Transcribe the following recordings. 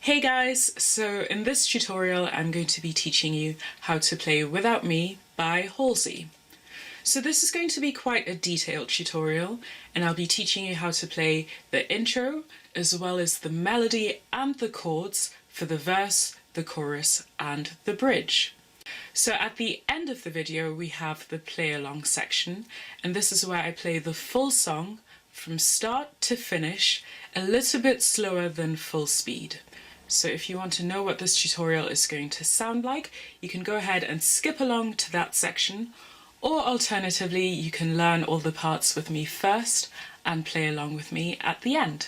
Hey guys, so in this tutorial I'm going to be teaching you how to play Without Me by Halsey. So this is going to be quite a detailed tutorial and I'll be teaching you how to play the intro as well as the melody and the chords for the verse, the chorus and the bridge. So at the end of the video we have the play along section, and this is where I play the full song from start to finish, a little bit slower than full speed. So if you want to know what this tutorial is going to sound like, you can go ahead and skip along to that section, or alternatively you can learn all the parts with me first and play along with me at the end.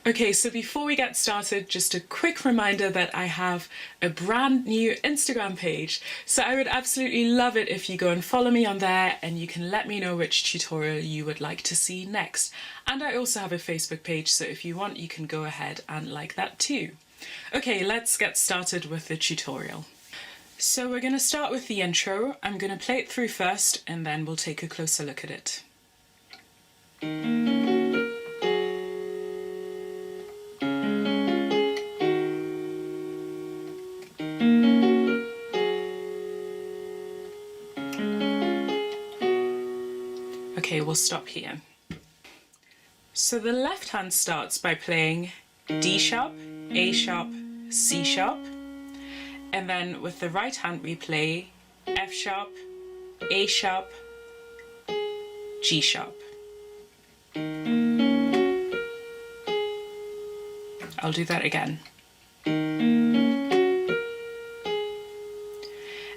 Okay, so before we get started, just a quick reminder that I have a brand new Instagram page. So I would absolutely love it if you go and follow me on there and you can let me know which tutorial you would like to see next. And I also have a Facebook page, so if you want, you can go ahead and like that too. Okay, let's get started with the tutorial. So we're going to start with the intro. I'm going to play it through first and then we'll take a closer look at it. Okay, we'll stop here. So the left hand starts by playing D sharp, A sharp, C sharp, and then with the right hand we play F sharp, A sharp, G sharp. I'll do that again.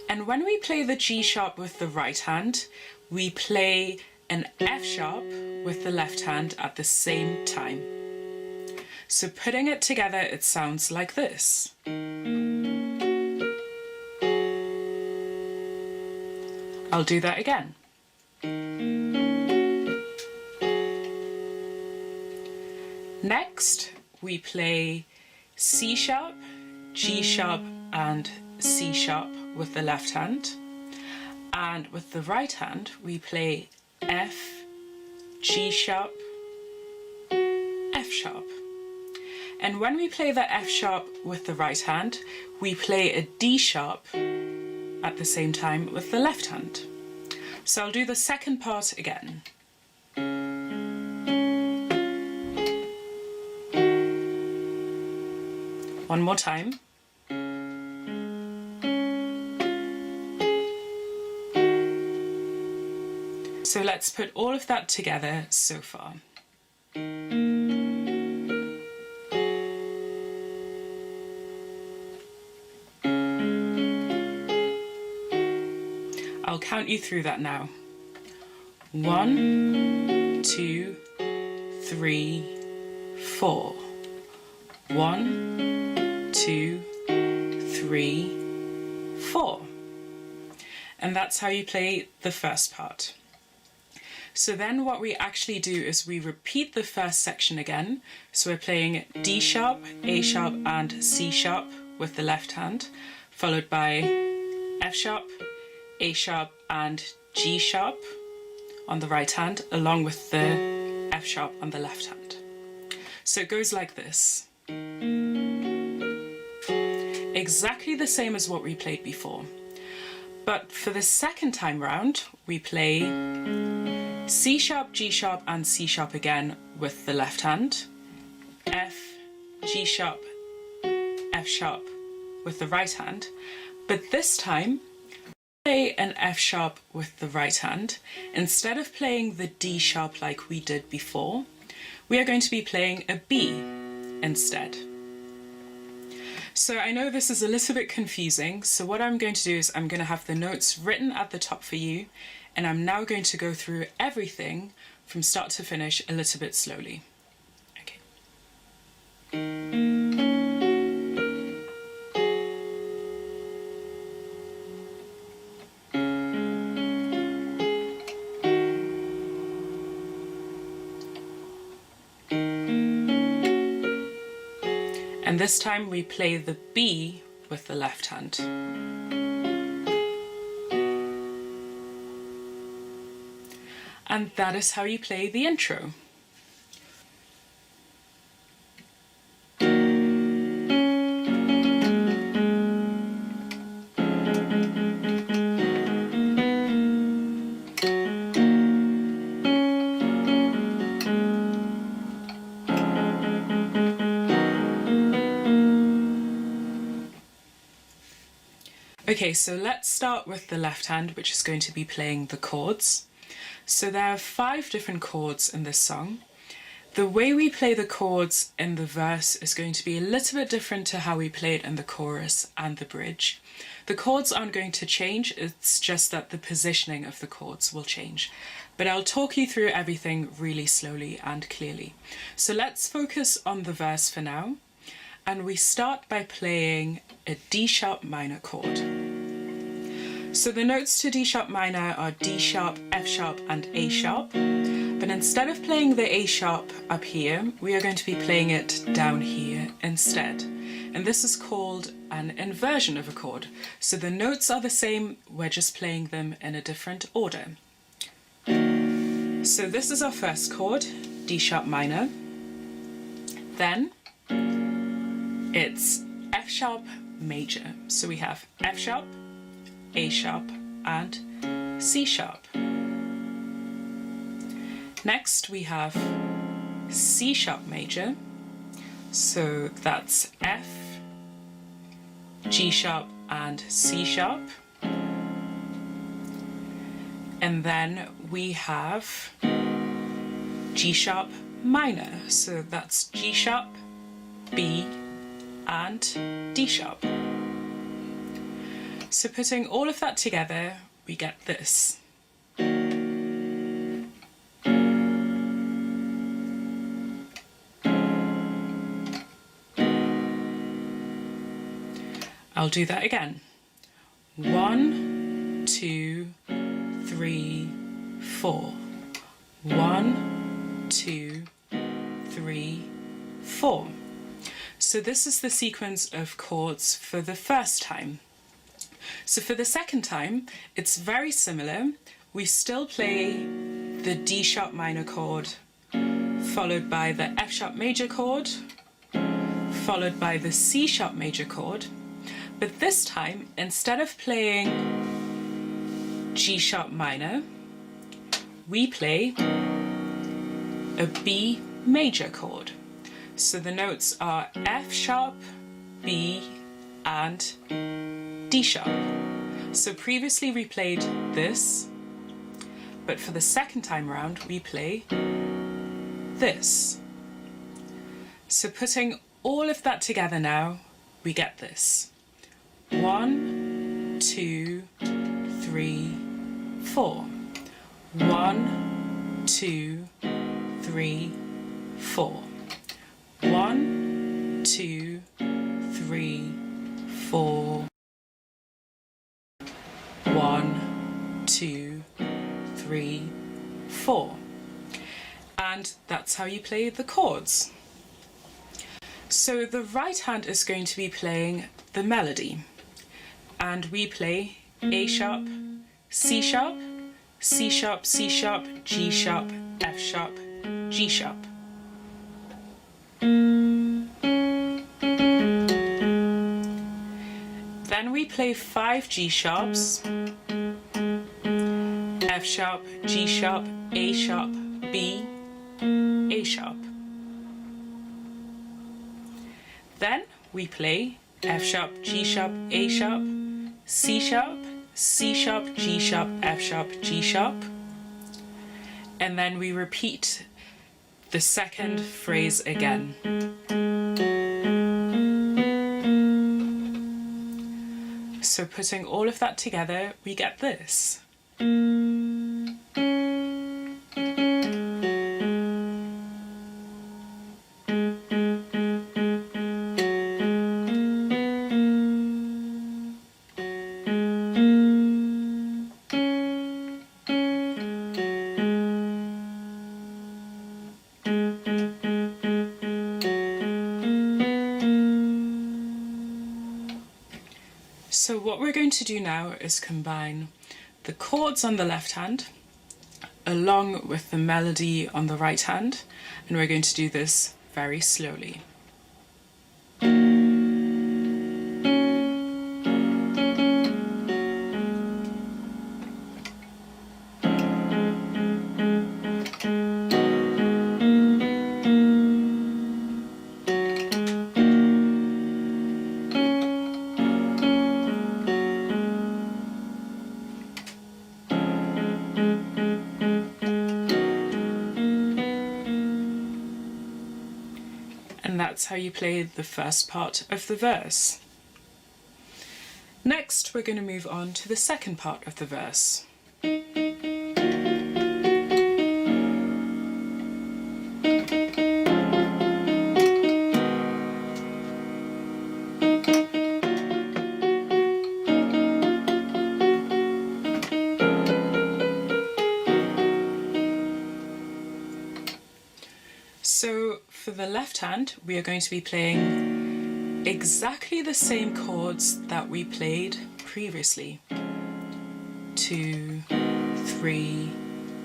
And when we play the G sharp with the right hand, we play an F sharp with the left hand at the same time. So putting it together, it sounds like this. I'll do that again. Next, we play C sharp, G sharp and C sharp with the left hand. And with the right hand, we play F, G sharp, F sharp. And when we play the F sharp with the right hand, we play a D sharp at the same time with the left hand. So I'll do the second part again. One more time. So let's put all of that together so far. I'll count you through that now. 1, 2, 3, 4. 1, 2, 3, 4. And that's how you play the first part. So then what we actually do is we repeat the first section again. So we're playing D sharp, A sharp and C sharp with the left hand, followed by F sharp, A sharp and G sharp on the right hand, along with the F sharp on the left hand. So it goes like this. Exactly the same as what we played before. But for the second time round, we play C sharp, G sharp and C sharp again with the left hand, F, G sharp, F sharp with the right hand, but this time play an F sharp with the right hand. Instead of playing the D sharp like we did before, we are going to be playing a B instead. So I know this is a little bit confusing, so what I'm going to do is I'm going to have the notes written at the top for you, and I'm now going to go through everything from start to finish a little bit slowly. Okay. And this time we play the B with the left hand. And that is how you play the intro. Okay, so let's start with the left hand, which is going to be playing the chords. So there are 5 different chords in this song. The way we play the chords in the verse is going to be a little bit different to how we play it in the chorus and the bridge. The chords aren't going to change, it's just that the positioning of the chords will change. But I'll talk you through everything really slowly and clearly. So let's focus on the verse for now. And we start by playing a D sharp minor chord. So the notes to D sharp minor are D sharp, F sharp and A sharp. But instead of playing the A sharp up here, we are going to be playing it down here instead. And this is called an inversion of a chord. So the notes are the same, we're just playing them in a different order. So this is our first chord, D sharp minor. Then it's F sharp major. So we have F sharp, A sharp and C sharp. Next we have C sharp major, so that's F, G sharp and C sharp. And then we have G sharp minor, so that's G sharp, B and D sharp. So putting all of that together, we get this. I'll do that again. 1, 2, 3, 4. 1, 2, 3, 4. So this is the sequence of chords for the first time. So for the second time, it's very similar. We still play the D sharp minor chord, followed by the F sharp major chord, followed by the C sharp major chord. But this time, instead of playing G sharp minor, we play a B major chord. So the notes are F sharp, B and D sharp. So previously we played this, but for the second time round we play this. So putting all of that together now, we get this. 1, 2, 3, 4. 1, 2, 3, 4. 1, 2, 3, 4. 1, 2, 3, 4. And that's how you play the chords. So the right hand is going to be playing the melody. And we play A sharp, C sharp, C sharp, C sharp, G sharp, F sharp, G sharp. Then we play 5 G sharps, F sharp, G sharp, A sharp, B, A sharp. Then we play F sharp, G sharp, A sharp, C sharp, C sharp, G sharp, F sharp, G sharp. And then we repeat the second phrase again. So putting all of that together, we get this. So what we're going to do now is combine the chords on the left hand along with the melody on the right hand, and we're going to do this very slowly. And that's how you play the first part of the verse. Next, we're going to move on to the second part of the verse. So for the left hand, we are going to be playing exactly the same chords that we played previously. 2, 3,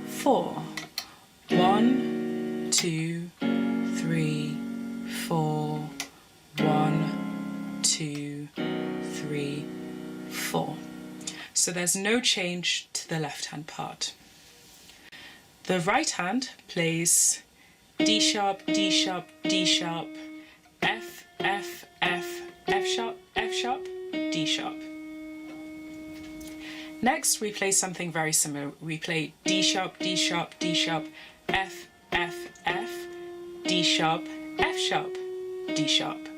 4. 1, 2, 3, 4. 1, 2, 3, 4. So there's no change to the left hand part. The right hand plays D sharp, D sharp, D sharp, F, F, F, F sharp, F sharp, D sharp. Next, we play something very similar. We play D sharp, D sharp, D sharp, F, F, F, D sharp, F sharp, D sharp.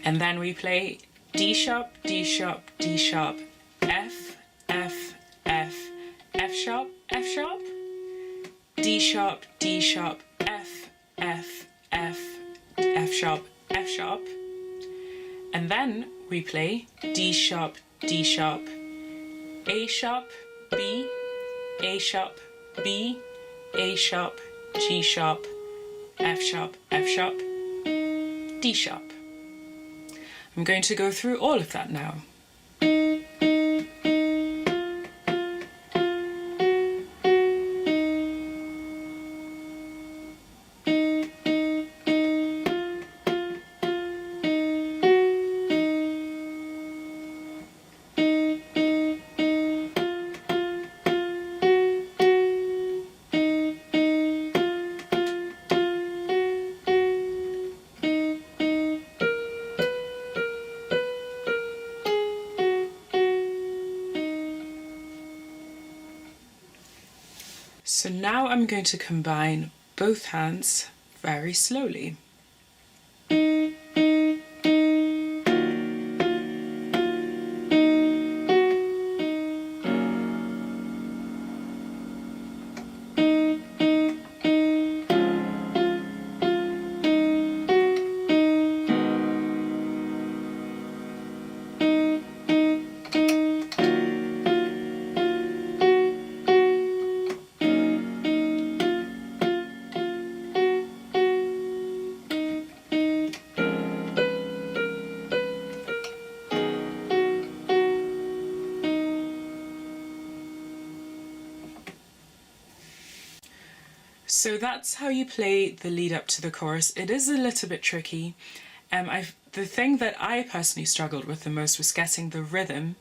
And then we play D sharp, D sharp, D sharp, F, F, F, F sharp, F sharp, D sharp, D sharp, F, F, F, F sharp, F sharp. And then we play D sharp, D sharp, A sharp, B, A sharp, B, A sharp, G sharp, F sharp, F sharp, D sharp. I'm going to go through all of that now. So now I'm going to combine both hands very slowly. So that's how you play the lead up to the chorus. It is a little bit tricky. The thing that I personally struggled with the most was getting the rhythm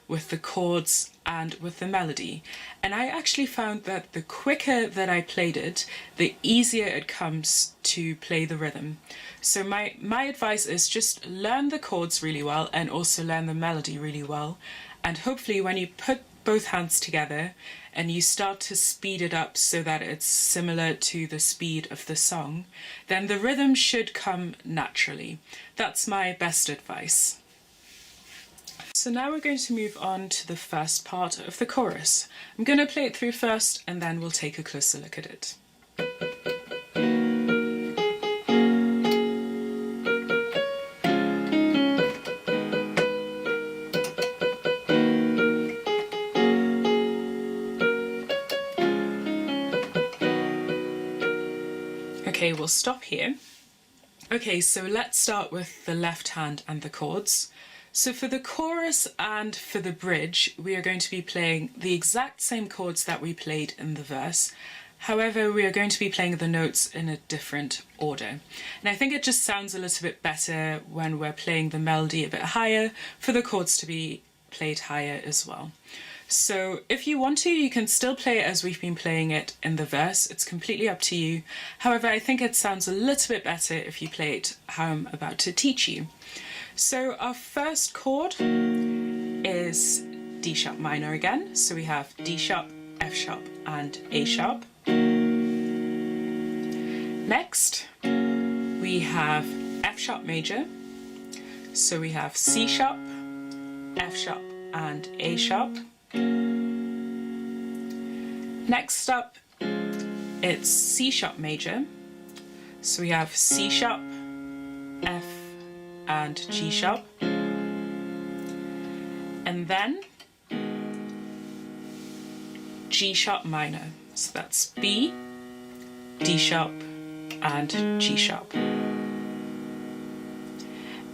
with the chords and with the melody. And I actually found that the quicker that I played it, the easier it comes to play the rhythm. So my advice is just learn the chords really well and also learn the melody really well. And hopefully when you put both hands together and you start to speed it up so that it's similar to the speed of the song, then the rhythm should come naturally. That's my best advice. So now we're going to move on to the first part of the chorus. I'm going to play it through first and then we'll take a closer look at it. Okay, we'll stop here. Okay, so let's start with the left hand and the chords. So for the chorus and for the bridge, we are going to be playing the exact same chords that we played in the verse. However, we are going to be playing the notes in a different order. And I think it just sounds a little bit better when we're playing the melody a bit higher for the chords to be played higher as well. So if you want to, you can still play it as we've been playing it in the verse. It's completely up to you. However, I think it sounds a little bit better if you play it how I'm about to teach you. So our first chord is D sharp minor again. So we have D sharp, F sharp and A sharp. Next, we have F sharp major. So we have C sharp, F sharp, and A sharp. Next up, it's C sharp major. So we have C sharp, F, and G sharp. And then G sharp minor. So that's B, D sharp, and G sharp.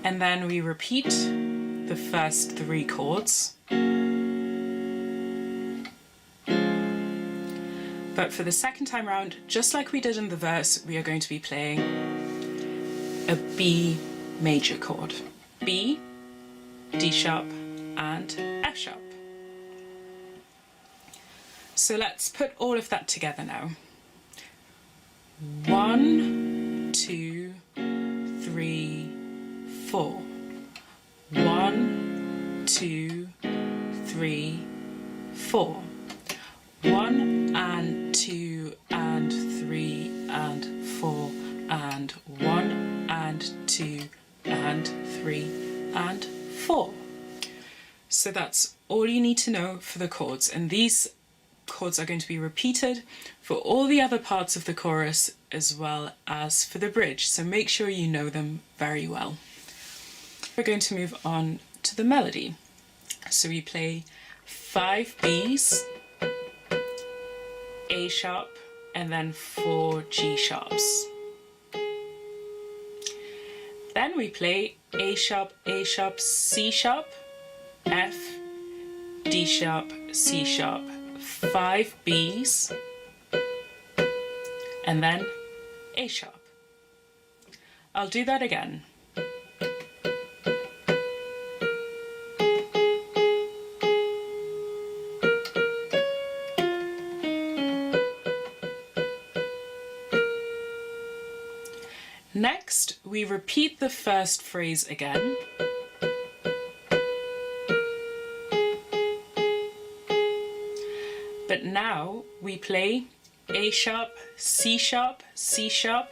And then we repeat the first three chords. But for the second time round, just like we did in the verse, we are going to be playing a B major chord. B, D sharp, and F sharp. So let's put all of that together now. 1, 2, 3, 4. 1, 2, 3, 4. 1 and 2 and 3 and 4 and 1 and 2 and 3 and 4. So that's all you need to know for the chords, and these chords are going to be repeated for all the other parts of the chorus as well as for the bridge, so make sure you know them very well. We're going to move on to the melody. So we play 5 Bs, A sharp, and then 4 G sharps. Then we play A sharp, C sharp, F, D sharp, C sharp, 5 Bs, and then A sharp. I'll do that again. Next, we repeat the first phrase again. But now we play A sharp, C sharp, C sharp,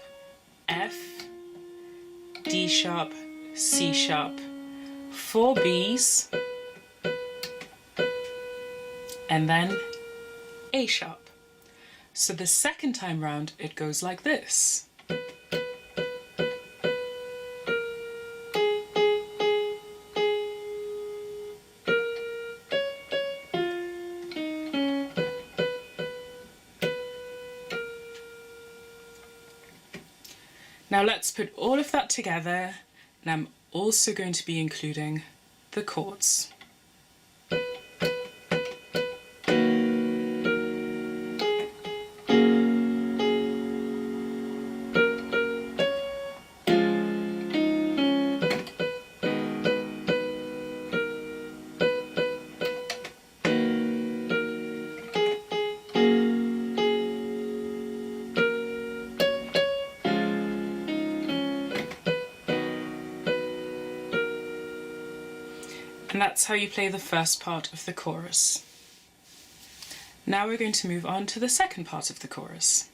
F, D sharp, C sharp, 4 Bs, and then A sharp. So the second time round it goes like this. Now let's put all of that together, and I'm also going to be including the chords. And that's how you play the first part of the chorus. Now we're going to move on to the second part of the chorus.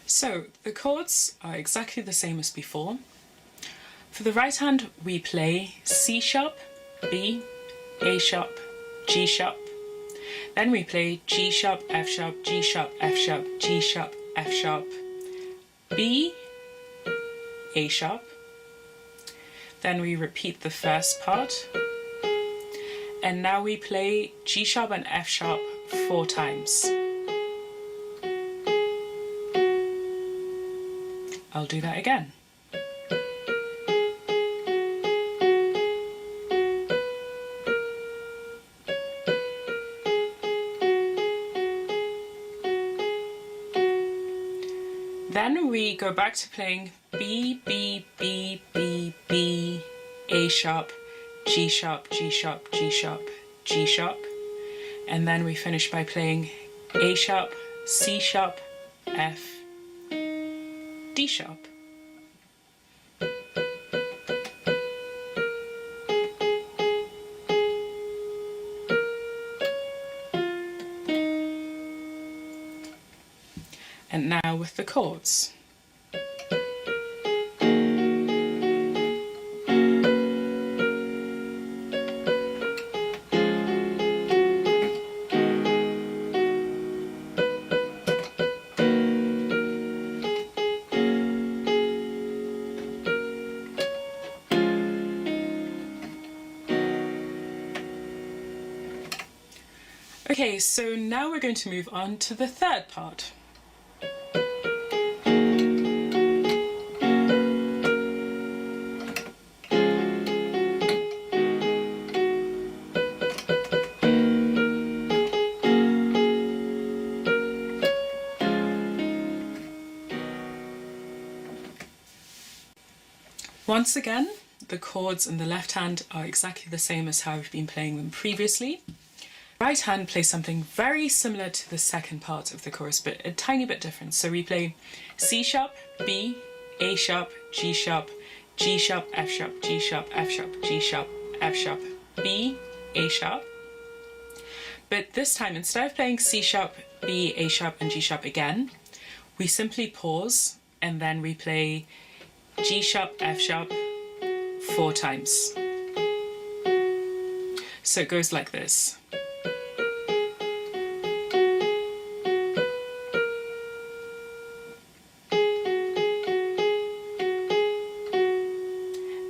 So the chords are exactly the same as before. For the right hand, we play C sharp, B, A sharp, G sharp. Then we play G sharp, F sharp, G sharp, F sharp, G sharp, F sharp, B, A sharp. Then we repeat the first part. And now we play G sharp and F sharp 4 times. I'll do that again. Then we go back to playing B, B, B, B, B, A sharp, G sharp, G sharp, G sharp, G sharp. And then we finish by playing A sharp, C sharp, F, D sharp. And now with the chords. Okay, so now we're going to move on to the third part. Once again, the chords in the left hand are exactly the same as how I've been playing them previously. Right hand plays something very similar to the second part of the chorus, but a tiny bit different. So we play C sharp, B, A sharp, G sharp, G sharp, F sharp, G sharp, F sharp, G sharp, F sharp, B, A sharp. But this time, instead of playing C sharp, B, A sharp, and G sharp again, we simply pause and then we play G sharp, F sharp 4 times. So it goes like this.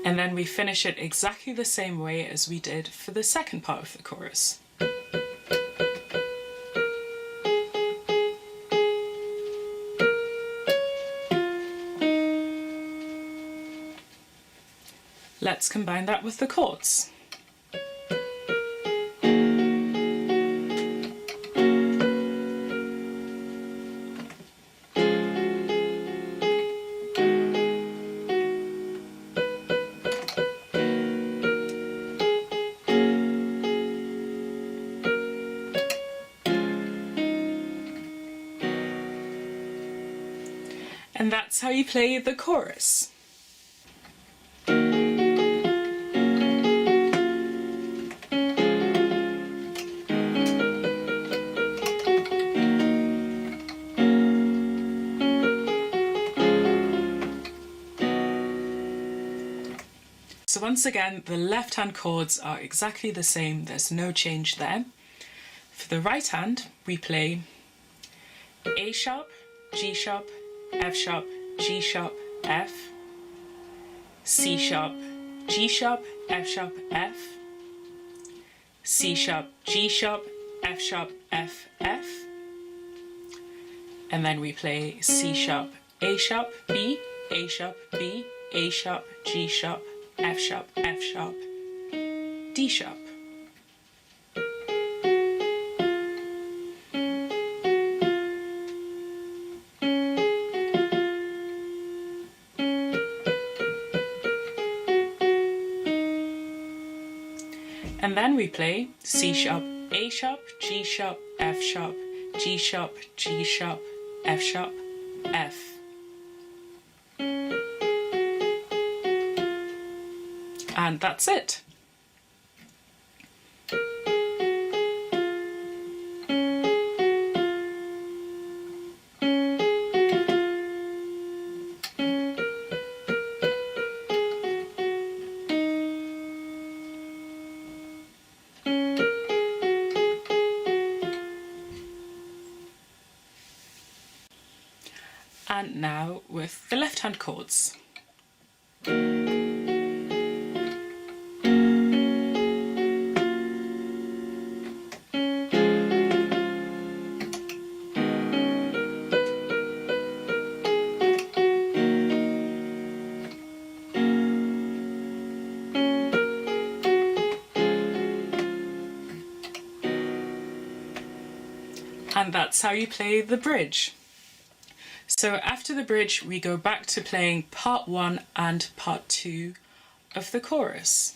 And then we finish it exactly the same way as we did for the second part of the chorus. Let's combine that with the chords. And that's how you play the chorus. So once again, the left hand chords are exactly the same, there's no change there. For the right hand, we play A sharp, G sharp, F sharp, G sharp, F, C sharp, G sharp, F sharp, F, C sharp, G sharp, F sharp, F, F, and then we play C sharp, A sharp, B, A sharp, B, A sharp, G sharp, F sharp, F sharp, D sharp. And then we play C sharp, A sharp, G sharp, F sharp, G sharp, G sharp, F sharp, F. And that's it. And now with the left hand chords. And that's how you play the bridge. So after the bridge, we go back to playing part 1 and part 2 of the chorus.